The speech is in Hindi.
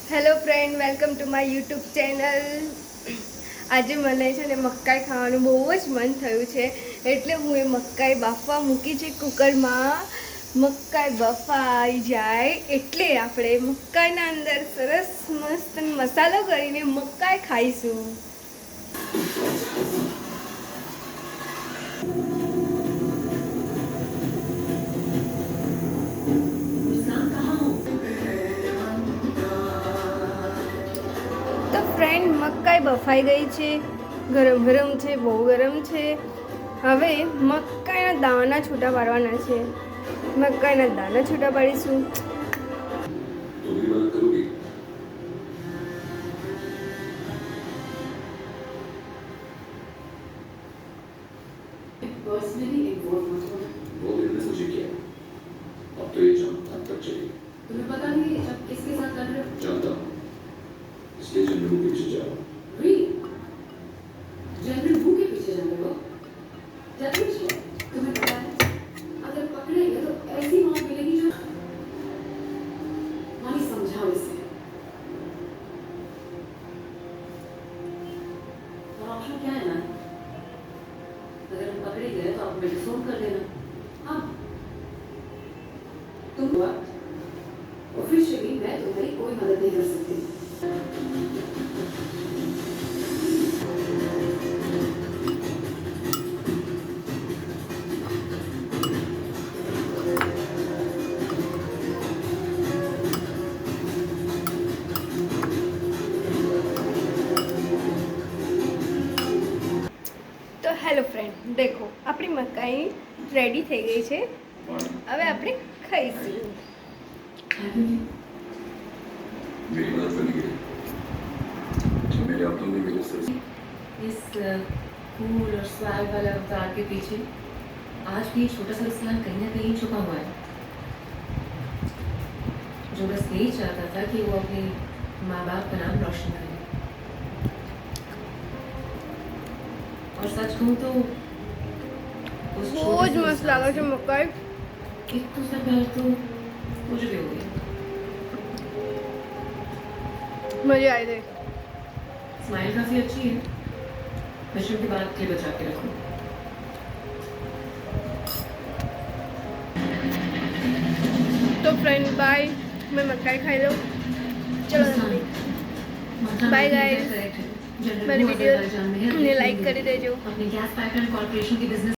Hello friend, welcome to my YouTube channel. આજે મને છે ને મકાઈ ખાવાનું બહુ જ મન થયું છે, એટલે હું એ મકાઈ બાફવા મૂકી છે કુકરમાં. મકાઈ બફાઈ જાય એટલે આપણે મકાઈના અંદર સરસ મસ્ત મસાલો કરીને મકાઈ ખાઈશું. તો ફ્રેન્ડ, મકાઈ બફાઈ ગઈ છે, ગરમ ગરમ છે, બહુ ગરમ છે. હવે મકાઈના દાણા છૂટા પાડવાના છે. મકાઈના દાણા છૂટા પાડીશું. पर्सनली इन्वॉल्व मत हो। वो तुमने मुझे किया, अब तो ये जानता तक चली। तुम्हें पता नहीं अब किसके साथ कर रहे हो? जानता हूँ, इसलिए जनरल के पीछे जा रहा हूँ। जनरल बू के पीछे जा रहे हो? जानते हो तुम्हें पता है अगर पकड़ेंगे तो ऐसी मौत मिलेगी जो मानी समझाओ इसे। और ऑप्शन क्या है ना, अगर हम पकड़े गए तो आप मेरे फोन कर देना। हाँ, तुम ऑफिशियली मैं तुम्हारी कोई मदद नहीं कर सकती। તો હેલો ફ્રેન્ડ, દેખો આપણી મકાઈ રેડી થઈ ગઈ છે. હવે આપણે ખાઈશું. मेरी मदद करने के लिए जो मेरे अपनों ने मेरे सर इस कूल और स्वैग वाले अवतार के पीछे आज भी एक छोटा सा इंसान कहीं ना कहीं छुपा हुआ है, जो बस यही चाहता था कि वो अपने माँ बाप का नाम रोशन करे. और सच कहूँ तो उस બહુ छोटे જ से મસ્ત લાગે છે इंसान મકાઈ. से एक दूसरा प्यार तो कुछ भी हो गया. મજા આવી ગઈ. स्माइल काफी अच्छी है, बच्चों की बात के बचा के रखो. તો ફ્રેન્ડ બાય, મેં મકાઈ ખાઈ લઉં. ચલો બાય ગાઈસ. મારી વિડીયોને લાઈક કરી દેજો. अपने गैस पाइपलाइन कॉर्पोरेशन के बिजनेस